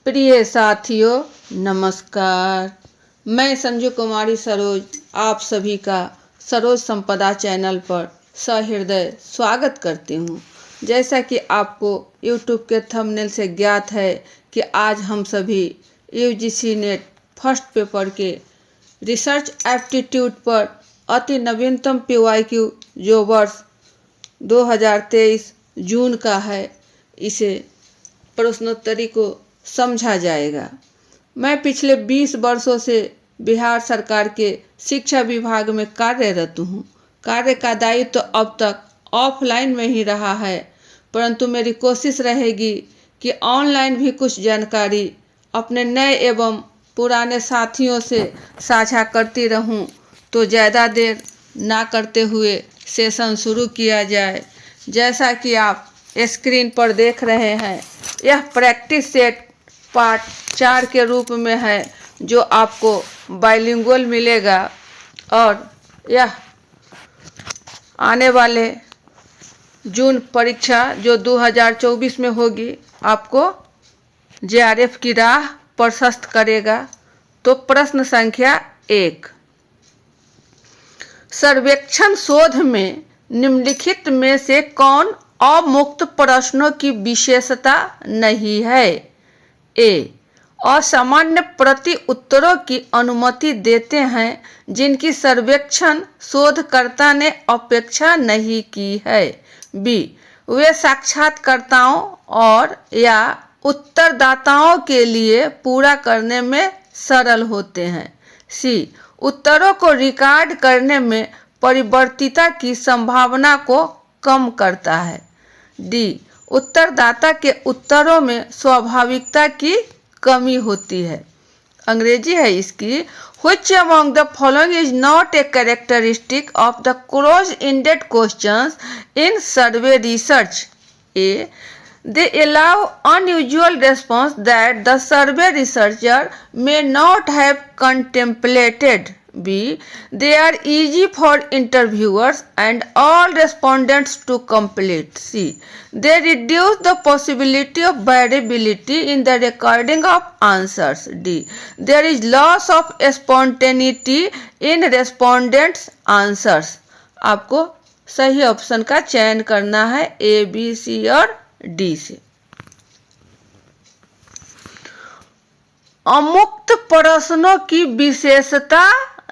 प्रिय साथियों, नमस्कार। मैं संजू कुमारी सरोज आप सभी का सरोज संपदा चैनल पर सहृदय स्वागत करती हूँ। जैसा कि आपको YouTube के थंबनेल से ज्ञात है कि आज हम सभी UGC नेट फर्स्ट पेपर के रिसर्च एप्टीट्यूड पर अति नवीनतम PYQ जो वर्ष 2023 जून का है, इसे प्रश्नोत्तरी को समझा जाएगा। मैं पिछले 20 वर्षों से बिहार सरकार के शिक्षा विभाग में कार्यरत हूँ। कार्य का दायित्व तो अब तक ऑफलाइन में ही रहा है, परंतु मेरी कोशिश रहेगी कि ऑनलाइन भी कुछ जानकारी अपने नए एवं पुराने साथियों से साझा करती रहूं। तो ज़्यादा देर ना करते हुए सेशन शुरू किया जाए। जैसा कि आप स्क्रीन पर देख रहे हैं, यह प्रैक्टिस सेट पार्ट 4 के रूप में है, जो आपको बाइलिंगुअल मिलेगा और यह आने वाले जून परीक्षा जो 2024 में होगी, आपको JRF की राह प्रशस्त करेगा। तो प्रश्न संख्या 1, सर्वेक्षण शोध में निम्नलिखित में से कौन अमुक्त प्रश्नों की विशेषता नहीं है? ए, असामान्य प्रति उत्तरों की अनुमति देते हैं जिनकी सर्वेक्षण शोधकर्ता ने अपेक्षा नहीं की है। बी, वे साक्षात्कारताओं और या उत्तरदाताओं के लिए पूरा करने में सरल होते हैं। सी, उत्तरों को रिकॉर्ड करने में परिवर्तितता की संभावना को कम करता है। डी, उत्तरदाता के उत्तरों में स्वाभाविकता की कमी होती है। अंग्रेजी है इसकी। Which among the following is not a characteristic of the closed-ended questions in survey research? A, they allow unusual response that the survey researcher may not have contemplated. B, they are easy for interviewers and all respondents to complete. C, they reduce the possibility of variability in the recording of answers. D, there is loss of spontaneity in respondents' answers. आपको सही option का चयन करना है A, B, C और D से। अमुक्त प्रश्नों की विशेषता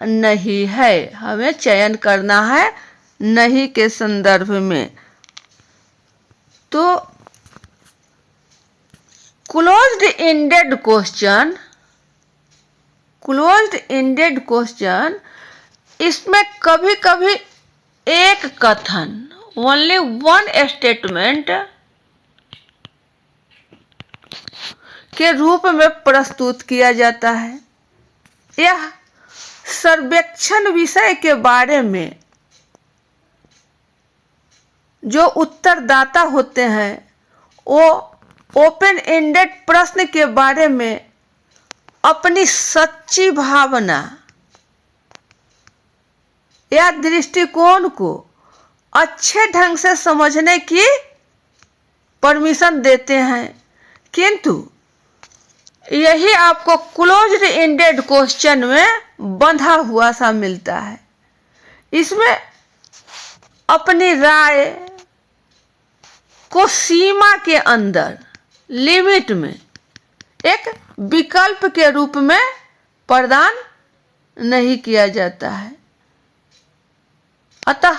नहीं है, हमें चयन करना है नहीं के संदर्भ में। तो क्लोज्ड एंडेड क्वेश्चन, इसमें कभी कभी एक कथन, ओनली वन स्टेटमेंट के रूप में प्रस्तुत किया जाता है। यह सर्वेक्षण विषय के बारे में जो उत्तरदाता होते हैं, वो ओपन एंडेड प्रश्न के बारे में अपनी सच्ची भावना या दृष्टिकोण को अच्छे ढंग से समझने की परमिशन देते हैं, किंतु यही आपको क्लोज्ड एंडेड क्वेश्चन में बंधा हुआ सा मिलता है। इसमें अपनी राय को सीमा के अंदर, लिमिट में, एक विकल्प के रूप में प्रदान नहीं किया जाता है। अतः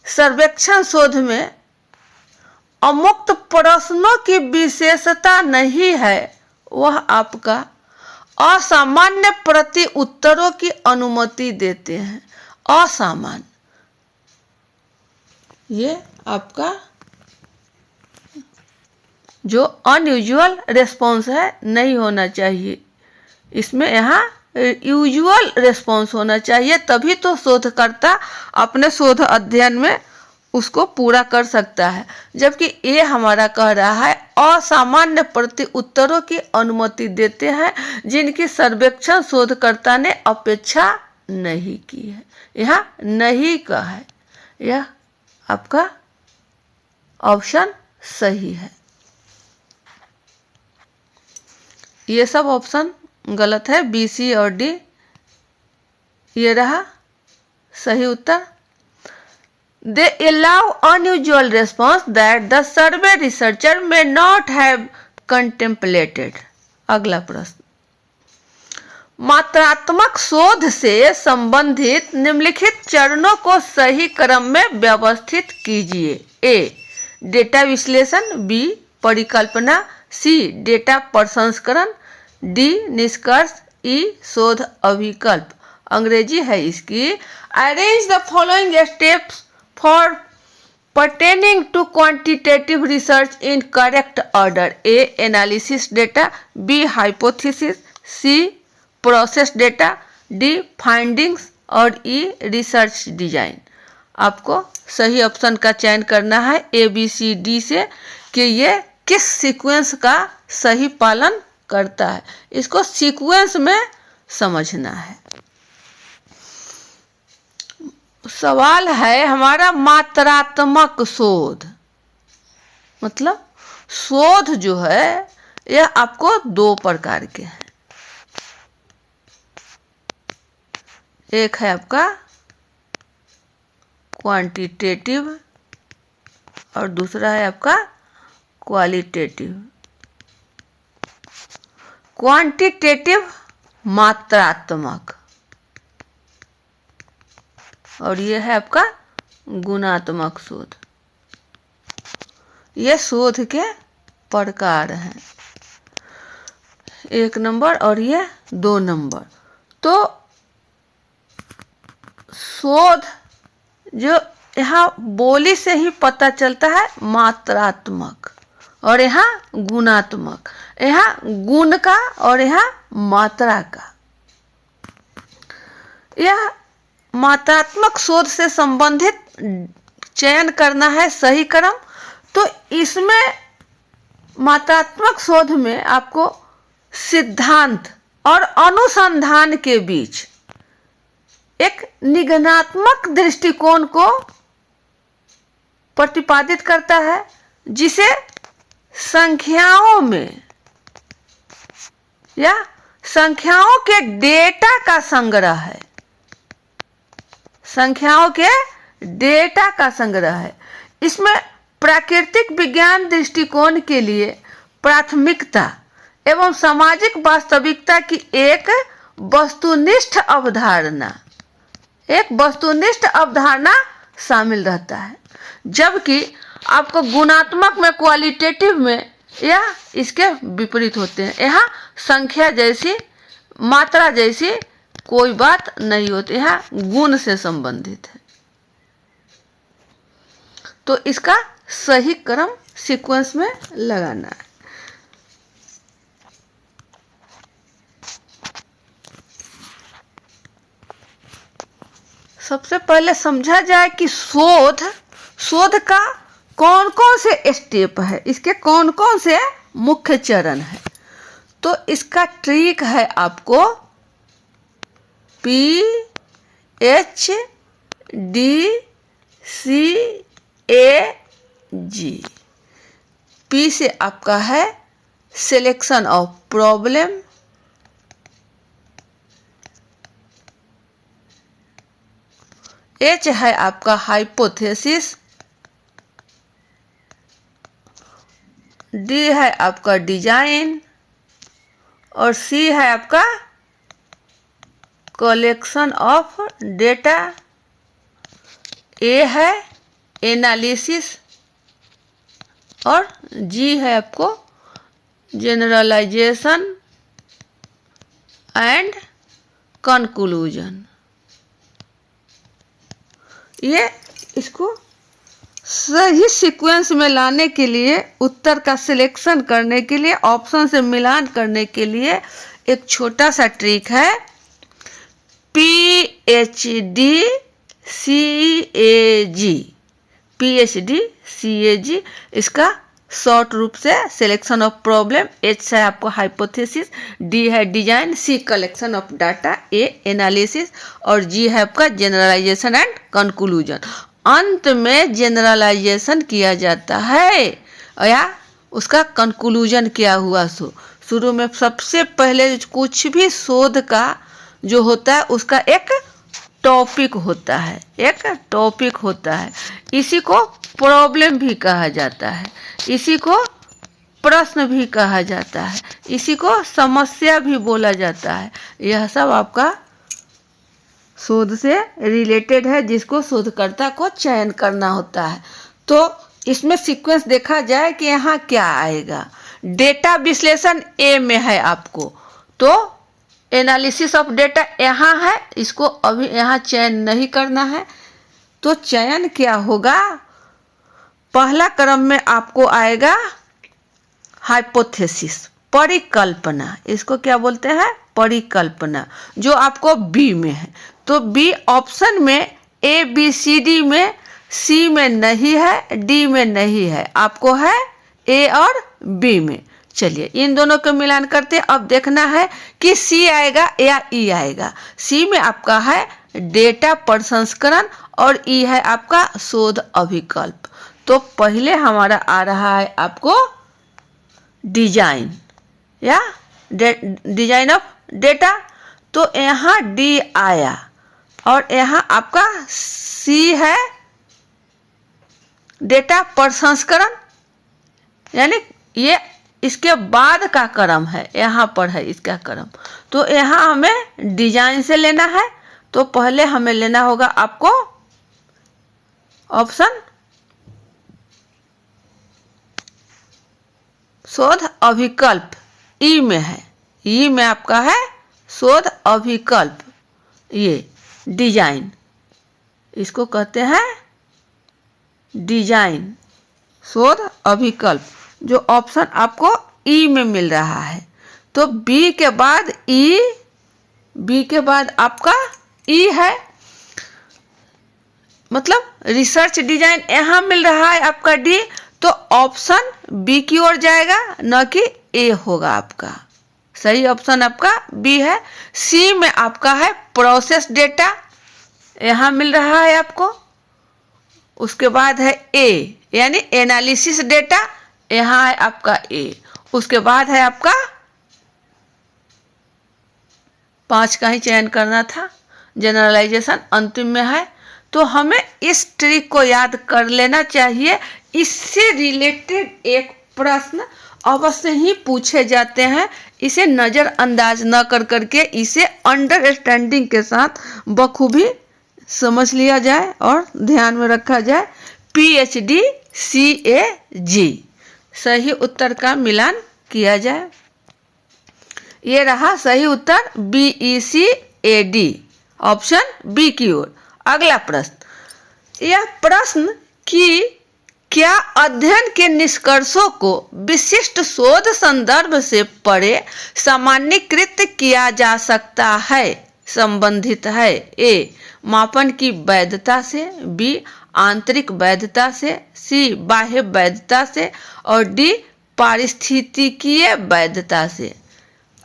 सर्वेक्षण शोध में अमुक्त प्रश्नों की विशेषता नहीं है, वह आपका असामान्य प्रति उत्तरों की अनुमति देते हैं। असामान्य, ये आपका जो अनयूजुअल रिस्पॉन्स है नहीं होना चाहिए। इसमें यहाँ यूजुअल रिस्पॉन्स होना चाहिए, तभी तो शोधकर्ता अपने शोध अध्ययन में उसको पूरा कर सकता है। जबकि ये हमारा कह रहा है असामान्य प्रति उत्तरों की अनुमति देते हैं जिनकी सर्वेक्षण शोधकर्ता ने अपेक्षा नहीं की है। यहाँ नहीं का है, यह आपका ऑप्शन सही है। ये सब ऑप्शन गलत है, बी, सी और डी ये रहा सही उत्तर। They allow unusual response that the survey researcher may not have contemplated। अगला प्रश्न, मात्रात्मक शोध से संबंधित निम्नलिखित चरणों को सही क्रम में व्यवस्थित कीजिए। ए, डेटा विश्लेषण, बी, परिकल्पना, सी, डेटा प्रसंस्करण, डी, निष्कर्ष, ई, शोध अभिकल्प। अंग्रेजी है इसकी। Arrange the following steps for pertaining to quantitative research in correct order। A, analysis data, B, hypothesis, C, process data, D, findings और E, research design। आपको सही ऑप्शन का चयन करना है ए, बी, सी, डी से कि ये किस सीक्वेंस का सही पालन करता है। इसको सीक्वेंस में समझना है। सवाल है हमारा मात्रात्मक शोध, मतलब शोध जो है यह आपको दो प्रकार के हैं। एक है आपका क्वांटिटेटिव और दूसरा है आपका क्वालिटेटिव। क्वांटिटेटिव मात्रात्मक और ये है आपका गुणात्मक शोध। ये शोध के प्रकार हैं, 1 नंबर और ये 2 नंबर। तो शोध जो यहाँ बोली से ही पता चलता है मात्रात्मक और यहाँ गुणात्मक, यहाँ गुण का और यहाँ मात्रा का। यह मात्रात्मक शोध से संबंधित चयन करना है सही क्रम। तो इसमें मात्रात्मक शोध में आपको सिद्धांत और अनुसंधान के बीच एक निगमनात्मक दृष्टिकोण को प्रतिपादित करता है, जिसे संख्याओं में या संख्याओं के डेटा का संग्रह है, संख्याओं के डेटा का संग्रह है। इसमें प्राकृतिक विज्ञान दृष्टिकोण के लिए प्राथमिकता एवं सामाजिक वास्तविकता की एक वस्तुनिष्ठ अवधारणा शामिल रहता है, जबकि आपको गुणात्मक में क्वालिटेटिव में यह इसके विपरीत होते हैं। यहाँ संख्या जैसी मात्रा जैसी कोई बात नहीं होती, यहाँ गुण से संबंधित है। तो इसका सही क्रम सीक्वेंस में लगाना है। सबसे पहले समझा जाए कि शोध का कौन कौन से स्टेप है, इसके कौन कौन से मुख्य चरण है। तो इसका ट्रिक है आपको PhD CAG। P से आपका है सिलेक्शन ऑफ प्रॉब्लम, H है आपका हाइपोथेसिस, D है आपका डिजाइन और C है आपका कलेक्शन ऑफ डेटा, A है एनालिसिस और G है आपको जनरलाइजेशन एंड कंक्लूजन। ये इसको सही सीक्वेंस में लाने के लिए, उत्तर का सिलेक्शन करने के लिए, ऑप्शन से मिलान करने के लिए एक छोटा सा ट्रिक है। PhD CAG इसका शॉर्ट रूप से सिलेक्शन ऑफ प्रॉब्लम, H है आपको हाइपोथेसिस, D है design, C collection of data, A analysis और G है आपका जनरलाइजेशन एंड कंक्लूजन। अंत में जनरलाइजेशन किया जाता है या उसका कंक्लूजन क्या हुआ शुरू में सबसे पहले कुछ भी शोध का जो होता है उसका एक टॉपिक होता है, एक टॉपिक होता है। इसी को प्रॉब्लम भी कहा जाता है, इसी को प्रश्न भी कहा जाता है, इसी को समस्या भी बोला जाता है। यह सब आपका शोध से रिलेटेड है, जिसको शोधकर्ता को चयन करना होता है। तो इसमें सीक्वेंस देखा जाए कि यहाँ क्या आएगा। डेटा विश्लेषण ए में है आपको, तो एनालिसिस ऑफ डेटा यहाँ है, इसको अभी यहाँ चयन नहीं करना है। तो चयन क्या होगा, पहला क्रम में आपको आएगा हाइपोथेसिस, परिकल्पना। इसको क्या बोलते हैं, परिकल्पना, जो आपको बी में है। तो बी ऑप्शन में ए बी सी डी में, सी में नहीं है, डी में नहीं है, आपको है ए और बी में। चलिए इन दोनों को मिलान करते हैं। अब देखना है कि सी आएगा या ई आएगा। सी में आपका है डेटा प्रसंस्करण और ई है आपका शोध अभिकल्प। तो पहले हमारा आ रहा है आपको डिजाइन या डिजाइन ऑफ डेटा। तो यहाँ डी आया और यहाँ आपका सी है डेटा प्रसंस्करण, यानी ये इसके बाद का क्रम है, यहाँ पर है इसका क्रम। तो यहाँ हमें डिजाइन से लेना है। तो पहले हमें लेना होगा आपको ऑप्शन शोध अभिकल्प, ई में है, ई में आपका है शोध अभिकल्प, ये डिजाइन, इसको कहते हैं डिजाइन शोध अभिकल्प, जो ऑप्शन आपको ई में मिल रहा है। तो बी के बाद ई, बी के बाद आपका ई है, मतलब रिसर्च डिजाइन यहाँ मिल रहा है आपका डी। तो ऑप्शन बी की ओर जाएगा, न कि ए होगा आपका। सही ऑप्शन आपका बी है। सी में आपका है प्रोसेस डेटा, यहाँ मिल रहा है आपको। उसके बाद है ए यानी एनालिसिस डेटा, यहाँ है आपका ए। उसके बाद है आपका 5 का ही चयन करना था, जनरलाइजेशन अंतिम में है। तो हमें इस ट्रिक को याद कर लेना चाहिए। इससे रिलेटेड एक प्रश्न अवश्य ही पूछे जाते हैं। इसे नज़रअंदाज न कर करके इसे अंडरस्टैंडिंग के साथ बखूबी समझ लिया जाए और ध्यान में रखा जाए। PhD CAG, सही उत्तर का मिलान किया जाए। ये रहा सही उत्तर BECAD, ऑप्शन बी की ओर। अगला प्रश्न, यह प्रश्न कि क्या अध्ययन के निष्कर्षों को विशिष्ट शोध संदर्भ से परे सामान्यीकृत किया जा सकता है संबंधित है। ए मापन की वैधता से, बी आंतरिक वैधता से, सी बाह्य वैधता से और डी पारिस्थितिकीय वैधता से।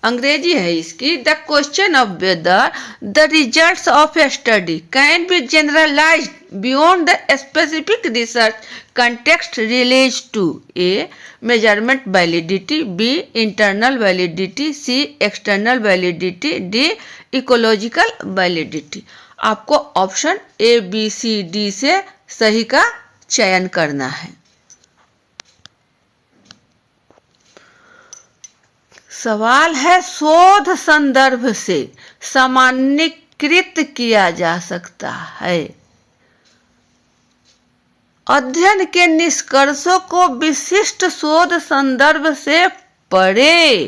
अंग्रेजी है इसकी। The question of whether the results of a study can be generalised beyond the specific research context relates to A measurement validity, B internal validity, C external validity, D ecological validity. आपको option A B C D से सही का चयन करना है। सवाल है शोध संदर्भ से सामान्यीकृत किया जा सकता है। अध्ययन के निष्कर्षों को विशिष्ट शोध संदर्भ से पढ़े।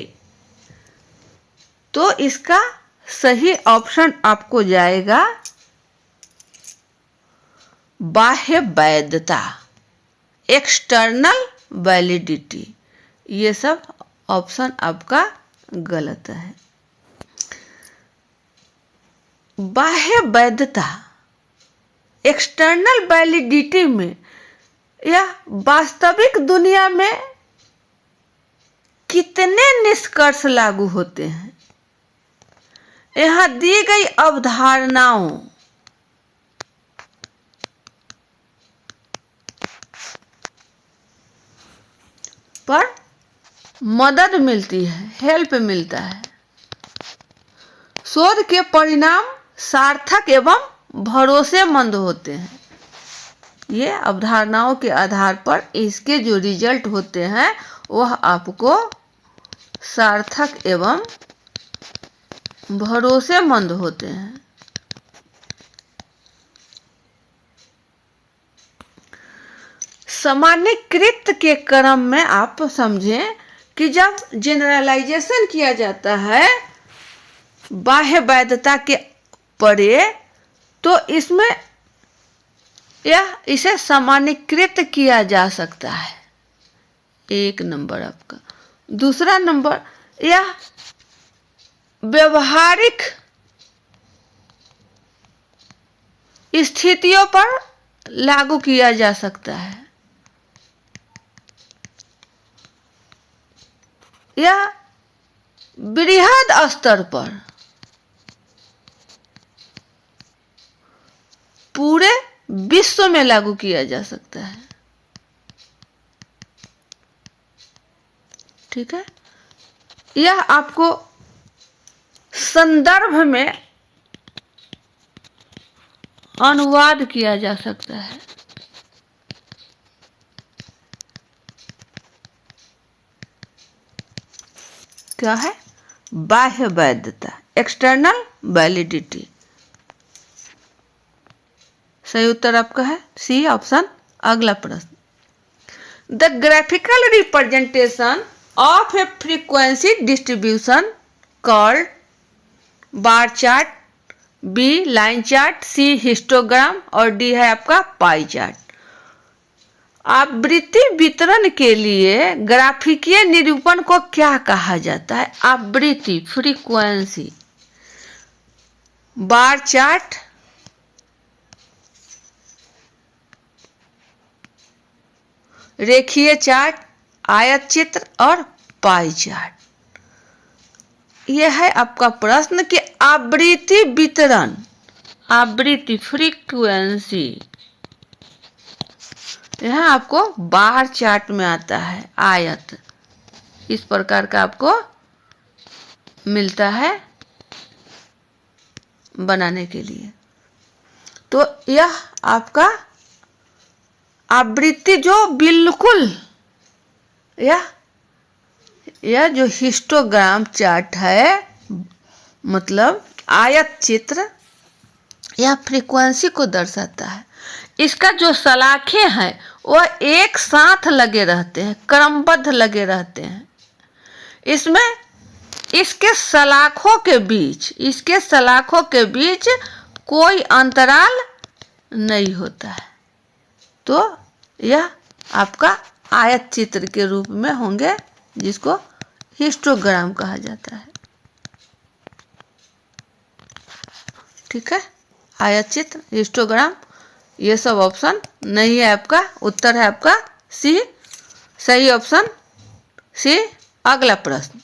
तो इसका सही ऑप्शन आपको जाएगा बाह्य वैधता, एक्सटर्नल वैलिडिटी। ये सब ऑप्शन आपका गलत है। बाह्य वैधता, एक्सटर्नल वैलिडिटी में यह वास्तविक दुनिया में कितने निष्कर्ष लागू होते हैं, यहाँ दी गई अवधारणाओं पर मदद मिलती है, हेल्प मिलता है। शोध के परिणाम सार्थक एवं भरोसेमंद होते हैं। ये अवधारणाओं के आधार पर इसके जो रिजल्ट होते हैं वह आपको सार्थक एवं भरोसेमंद होते हैं। सामान्यीकृत के क्रम में आप समझें कि जब जनरलाइजेशन किया जाता है बाह्य वैधता के परे, तो इसमें इसे सामान्यीकृत किया जा सकता है। एक नंबर आपका। दूसरा नंबर, यह व्यवहारिक स्थितियों पर लागू किया जा सकता है। यह बृहद स्तर पर पूरे विश्व में लागू किया जा सकता है। ठीक है। यह आपको संदर्भ में अनुवाद किया जा सकता है। क्या है? बाह्य वैधता, एक्सटर्नल वैलिडिटी। सही उत्तर आपका है सी ऑप्शन। अगला प्रश्न, the graphical representation of a frequency distribution called bar chart, B line chart, C histogram और डी है आपका पाई चार्ट। आवृत्ति वितरण के लिए ग्राफिकीय निरूपण को क्या कहा जाता है? आवृत्ति, फ्रीक्वेंसी, बार चार्ट, रेखीय चार्ट, आयत चित्र और पाई चार्ट। यह है आपका प्रश्न कि आवृत्ति वितरण, आवृत्ति फ्रीक्वेंसी, यह आपको बार चार्ट में आता है। आयत इस प्रकार का आपको मिलता है बनाने के लिए। तो यह आपका आवृत्ति जो बिल्कुल यह जो हिस्टोग्राम चार्ट है, मतलब आयत चित्र, यह फ्रीक्वेंसी को दर्शाता है। इसका जो सलाखें हैं वह एक साथ लगे रहते हैं, क्रमबद्ध लगे रहते हैं। इसमें इसके सलाखों के बीच कोई अंतराल नहीं होता है। तो यह आपका आयत चित्र के रूप में होंगे, जिसको हिस्टोग्राम कहा जाता है। ठीक है, आयत चित्र, हिस्टोग्राम, ये सब ऑप्शन नहीं है आपका। उत्तर है आपका सी, सही ऑप्शन सी। अगला प्रश्न,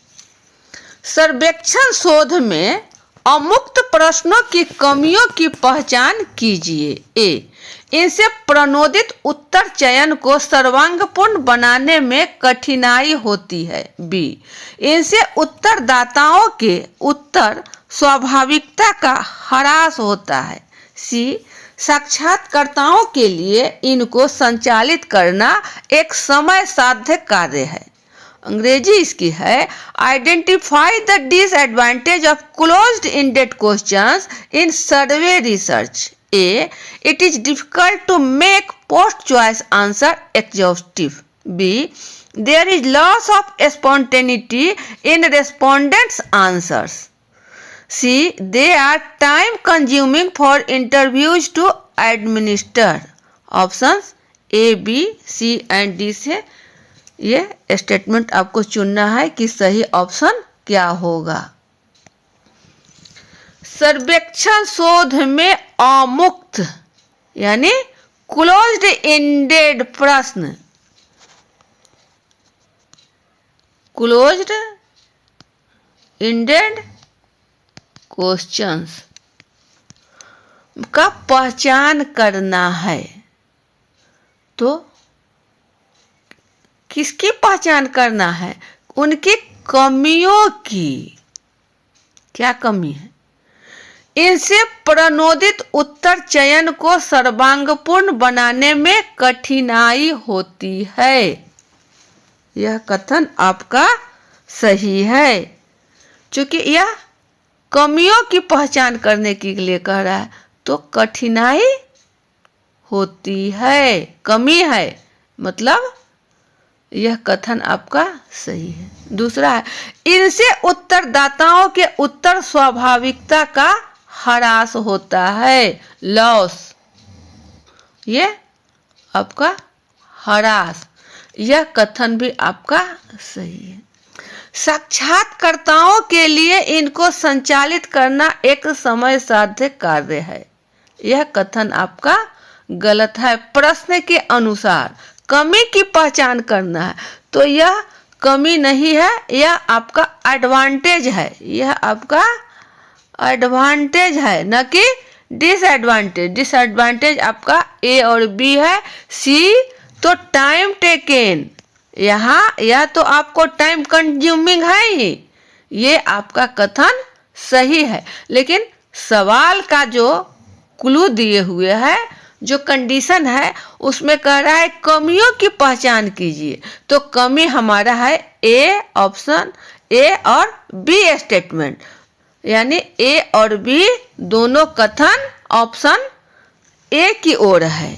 सर्वेक्षण शोध में अमुक्त प्रश्नों की कमियों की पहचान कीजिए। ए, इनसे प्रणोदित उत्तर चयन को सर्वांगपूर्ण बनाने में कठिनाई होती है। बी, इनसे उत्तरदाताओं के उत्तर स्वाभाविकता का ह्रास होता है। सी, साक्षात्कारकर्ताओं के लिए इनको संचालित करना एक समय साध्य कार्य है। अंग्रेजी इसकी है, identify the disadvantage of closed ended questions in survey research. A, it is difficult to make post choice answer exhaustive. B, there is loss of spontaneity in respondents' answers. C, they are time consuming for interviews to administer. Options A, B, C and D से ये statement आपको चुनना है कि सही option क्या होगा। सर्वेक्षण शोध में अमुक्त यानी क्लोज्ड इंडेड प्रश्न, क्लोज्ड इंडेड क्वेश्चंस का पहचान करना है। तो किसकी पहचान करना है? उनकी कमियों की क्या कमी है, इनसे प्रणोदित उत्तर चयन को सर्वांगपूर्ण बनाने में कठिनाई होती है। यह कथन आपका सही है, क्योंकि यह कमियों की पहचान करने के लिए कह रहा है, तो कठिनाई होती है, कमी है, मतलब यह कथन आपका सही है। दूसरा है, इनसे उत्तरदाताओं के उत्तर स्वाभाविकता का ह्रास होता है, लॉस, ये आपका ह्रास, यह कथन भी आपका सही है। साक्षात्कारताओं के लिए इनको संचालित करना एक समय साध्य कार्य है, यह कथन आपका गलत है। प्रश्न के अनुसार कमी की पहचान करना है, तो यह कमी नहीं है, यह आपका एडवांटेज है, यह आपका एडवांटेज है, न कि डिसएडवांटेज। डिसएडवांटेज आपका ए और बी है। सी तो टाइम टेकन, यहाँ यह तो आपको टाइम कंज्यूमिंग है ही, ये आपका कथन सही है। लेकिन सवाल का जो क्लू दिए हुए है, जो कंडीशन है, उसमें कह रहा है कमियों की पहचान कीजिए, तो कमी हमारा है ए, ऑप्शन ए और बी स्टेटमेंट, यानी ए और बी दोनों कथन ऑप्शन ए की ओर है,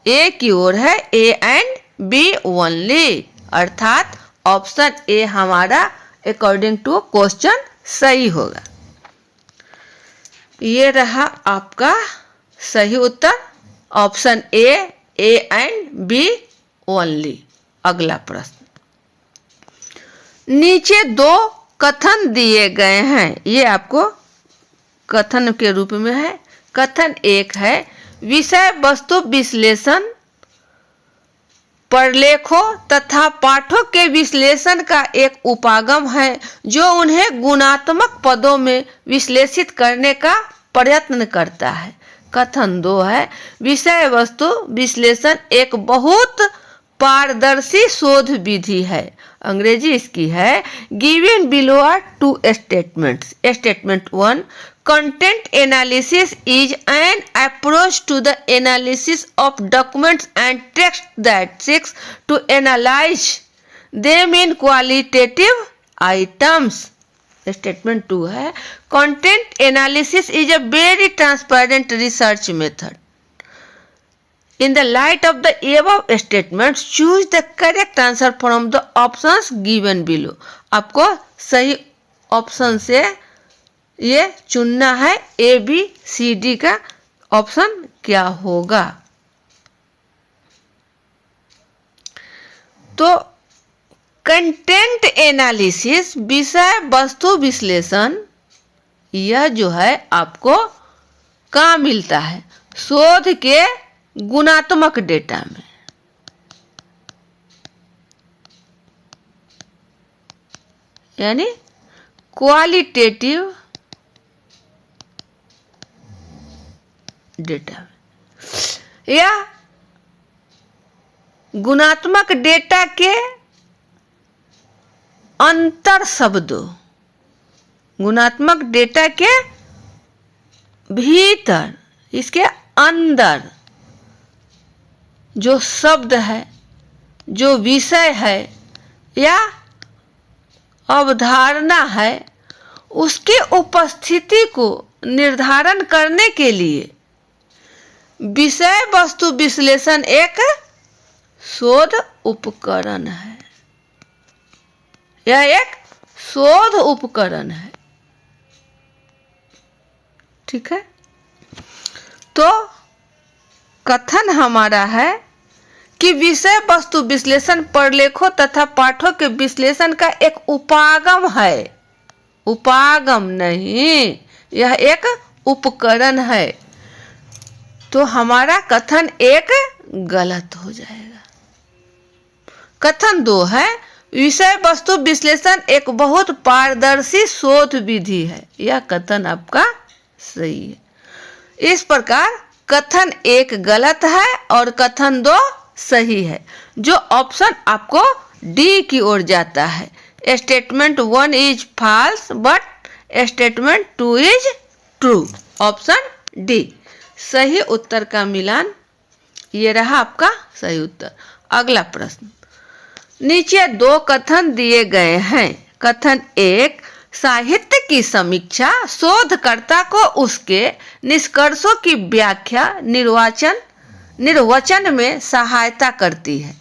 ए की ओर है, ए एंड बी ओनली, अर्थात ऑप्शन ए हमारा अकॉर्डिंग टू क्वेश्चन सही होगा। ये रहा आपका सही उत्तर, option A and B only. अगला प्रश्न, नीचे दो कथन दिए गए हैं, ये आपको कथन के रूप में है। कथन एक है, विषय वस्तु विश्लेषण प्रलेखों तथा पाठों के विश्लेषण का एक उपागम है, जो उन्हें गुणात्मक पदों में विश्लेषित करने का प्रयत्न करता है। कथन दो है, विषय वस्तु विश्लेषण एक बहुत पारदर्शी शोध विधि है। अंग्रेजी इसकी है, given below are two statements. Statement 1, content analysis is an approach to the analysis of documents and text that seeks to analyze them in qualitative items. Statement 2 है, content analysis is a very transparent research method. In the light of the above statements, choose the correct answer from the options given below. आपको सही option से ये चुनना है, A B C D का option क्या होगा। तो कंटेंट एनालिसिस, विषय वस्तु विश्लेषण, यह जो है आपको कहाँ मिलता है, शोध के गुणात्मक डेटा में, यानी क्वालिटेटिव डेटा में, या गुणात्मक डेटा के अंतर शब्दों, गुणात्मक डेटा के भीतर, इसके अंदर जो शब्द है, जो विषय है या अवधारणा है, उसकी उपस्थिति को निर्धारण करने के लिए विषय वस्तु विश्लेषण एक शोध उपकरण है। यह एक शोध उपकरण है, ठीक है। तो कथन हमारा है कि विषय वस्तु विश्लेषण प्रलेखों तथा पाठों के विश्लेषण का एक उपागम है, उपागम नहीं, यह एक उपकरण है। तो हमारा कथन एक गलत हो जाएगा। कथन दो है, विषय वस्तु विश्लेषण एक बहुत पारदर्शी शोध विधि है, यह कथन आपका सही है। इस प्रकार कथन एक गलत है और कथन दो सही है, जो ऑप्शन आपको डी की ओर जाता है। Statement 1 is false but statement 2 is true. Option D सही उत्तर का मिलान, ये रहा आपका सही उत्तर। अगला प्रश्न, नीचे दो कथन दिए गए हैं। कथन 1, साहित्य की समीक्षा शोधकर्ता को उसके निष्कर्षों की व्याख्या निर्वचन में सहायता करती है।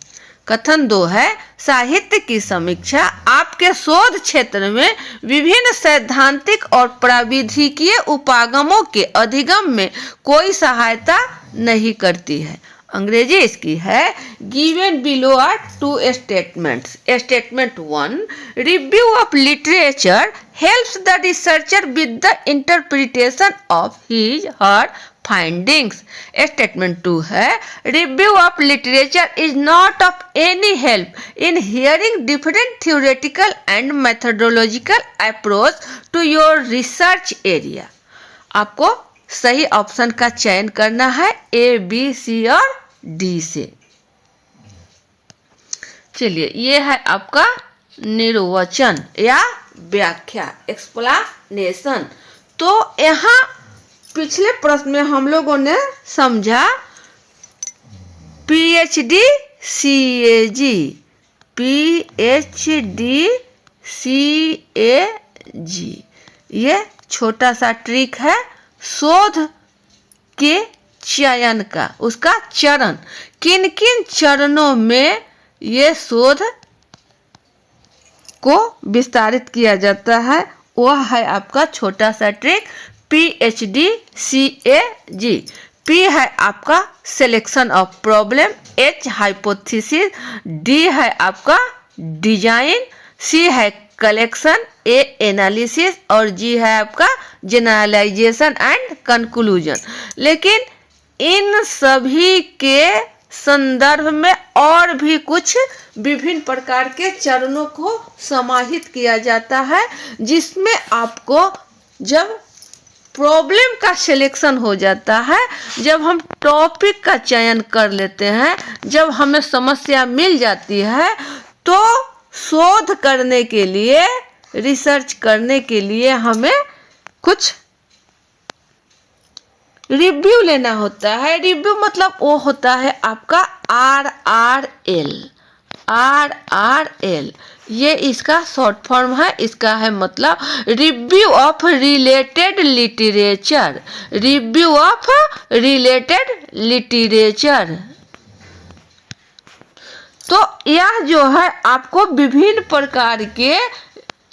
कथन 2 है, साहित्य की समीक्षा आपके शोध क्षेत्र में विभिन्न सैद्धांतिक और प्राविधिकीय उपागमों के अधिगम में कोई सहायता नहीं करती है। अंग्रेजी इसकी है, given below are 2 statements. Statement 1, review of literature helps the researcher with the interpretation of his her findings. Statement 2 है, review of literature is not of any help in hearing different theoretical and methodological approach to your research area. आपको सही option का चयन करना है A, B, सी और D से। चलिए, ये है आपका निर्वचन या व्याख्या, एक्सप्लेनेशन। तो यहाँ पिछले प्रश्न में हम लोगों ने समझा PhD CAG, PhD CAG, ये छोटा सा ट्रिक है शोध के चयन का, उसका चरण, किन किन चरणों में ये शोध को विस्तारित किया जाता है, वह है आपका छोटा सा ट्रिक PhD CAG। P है आपका selection of problem, H hypothesis, D है आपका डिजाइन, C है कलेक्शन, A एनालिसिस और G है आपका जनरलाइजेशन एंड कंक्लूजन। लेकिन इन सभी के संदर्भ में और भी कुछ विभिन्न प्रकार के चरणों को समाहित किया जाता है, जिसमें आपको जब प्रॉब्लम का सिलेक्शन हो जाता है, जब हम टॉपिक का चयन कर लेते हैं, जब हमें समस्या मिल जाती है, तो शोध करने के लिए, रिसर्च करने के लिए हमें कुछ रिव्यू लेना होता है। रिव्यू मतलब वो होता है आपका RRL, ये इसका शॉर्ट फॉर्म है। इसका है मतलब review of related literature, review of related literature. तो यह जो है आपको विभिन्न प्रकार के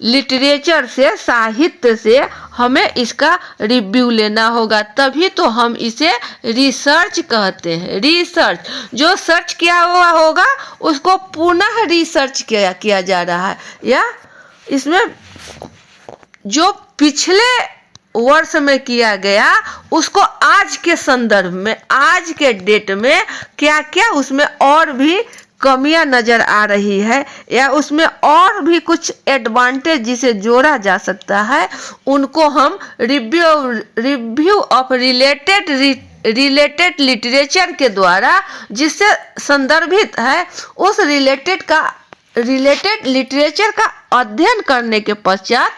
लिटरेचर से, साहित्य से हमें इसका रिव्यू लेना होगा, तभी तो हम इसे रिसर्च कहते हैं। रिसर्च, जो सर्च किया हुआ होगा उसको पुनः रिसर्च किया जा रहा है, या इसमें जो पिछले वर्ष में किया गया उसको आज के संदर्भ में, आज के डेट में क्या क्या उसमें और भी कमियां नजर आ रही है, या उसमें और भी कुछ एडवांटेज जिसे जोड़ा जा सकता है, उनको हम रिव्यू ऑफ रिलेटेड लिटरेचर के द्वारा, जिससे संदर्भित है उस रिलेटेड लिटरेचर का अध्ययन करने के पश्चात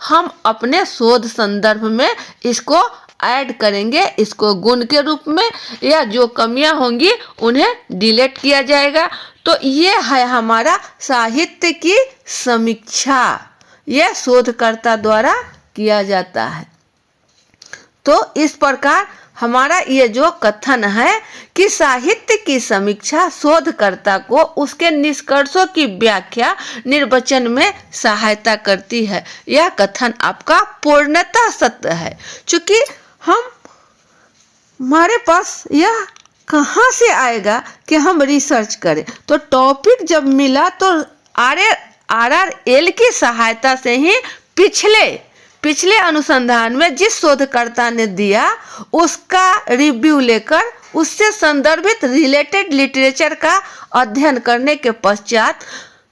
हम अपने शोध संदर्भ में इसको ऐड करेंगे, इसको गुण के रूप में, या जो कमियां होंगी उन्हें डिलीट किया जाएगा। तो ये है हमारा साहित्य की समीक्षा, यह शोधकर्ता द्वारा किया जाता है। तो इस प्रकार हमारा ये जो कथन है कि साहित्य की समीक्षा शोधकर्ता को उसके निष्कर्षों की व्याख्या निर्वचन में सहायता करती है, यह कथन आपका पूर्णतः सत्य है। चूंकि हमारे पास यह कहाँ से आएगा कि हम रिसर्च करें, तो टॉपिक जब मिला तो RRL की सहायता से ही पिछले अनुसंधान में जिस शोधकर्ता ने दिया उसका रिव्यू लेकर उससे संदर्भित रिलेटेड लिटरेचर का अध्ययन करने के पश्चात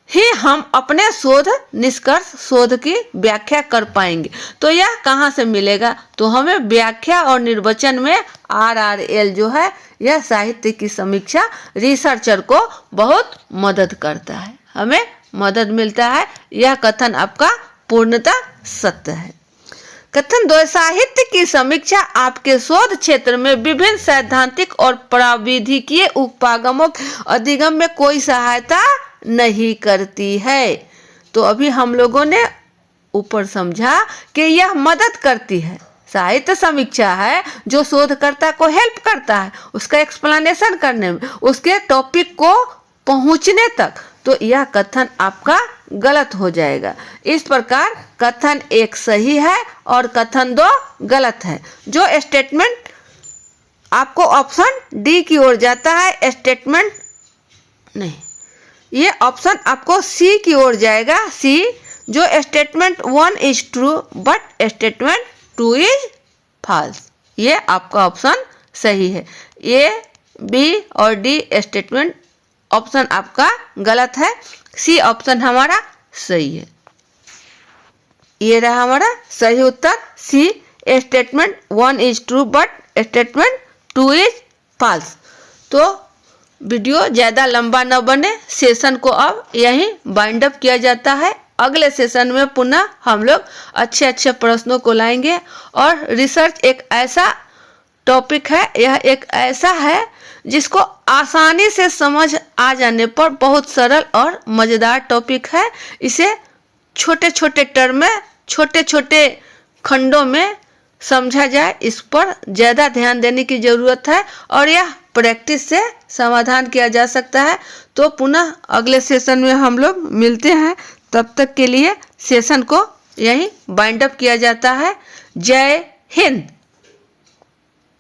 ही हम अपने शोध निष्कर्ष, शोध की व्याख्या कर पाएंगे। तो यह कहाँ से मिलेगा, तो हमें व्याख्या और निर्वचन में RRL जो है, यह साहित्य की समीक्षा रिसर्चर को बहुत मदद करता है, हमें मदद मिलता है। यह कथन आपका पूर्णतः सत्य है। कथन 2, साहित्य की समीक्षा आपके शोध क्षेत्र में विभिन्न सैद्धांतिक और प्राविधिकीय उपागमों के अधिगम में कोई सहायता नहीं करती है। तो अभी हम लोगों ने ऊपर समझा कि यह मदद करती है। साहित्य समीक्षा है जो शोधकर्ता को हेल्प करता है उसका एक्सप्लेनेशन करने में, उसके टॉपिक को पहुंचने तक। तो यह कथन आपका गलत हो जाएगा। इस प्रकार कथन 1 सही है और कथन 2 गलत है। जो स्टेटमेंट आपको ऑप्शन डी की ओर जाता है, स्टेटमेंट नहीं, ये ऑप्शन आपको सी की ओर जाएगा, सी, जो statement 1 is true but statement 2 is false. ये आपका ऑप्शन सही है। ए, बी और डी स्टेटमेंट ऑप्शन आपका गलत है, सी ऑप्शन हमारा सही है। ये रहा हमारा सही उत्तर, C, statement 1 is true but statement 2 is false. तो वीडियो ज़्यादा लंबा न बने, सेशन को अब यहीं बाइंड अप किया जाता है। अगले सेशन में पुनः हम लोग अच्छे अच्छे प्रश्नों को लाएंगे। और रिसर्च एक ऐसा टॉपिक है, यह एक ऐसा है जिसको आसानी से समझ आ जाने पर बहुत सरल और मज़ेदार टॉपिक है। इसे छोटे छोटे टर्म में, छोटे छोटे खंडों में समझा जाए, इस पर ज़्यादा ध्यान देने की ज़रूरत है और यह प्रैक्टिस से समाधान किया जा सकता है। तो पुनः अगले सेशन में हम लोग मिलते हैं। तब तक के लिए सेशन को यहीं बाइंड अप किया जाता है। जय हिंद।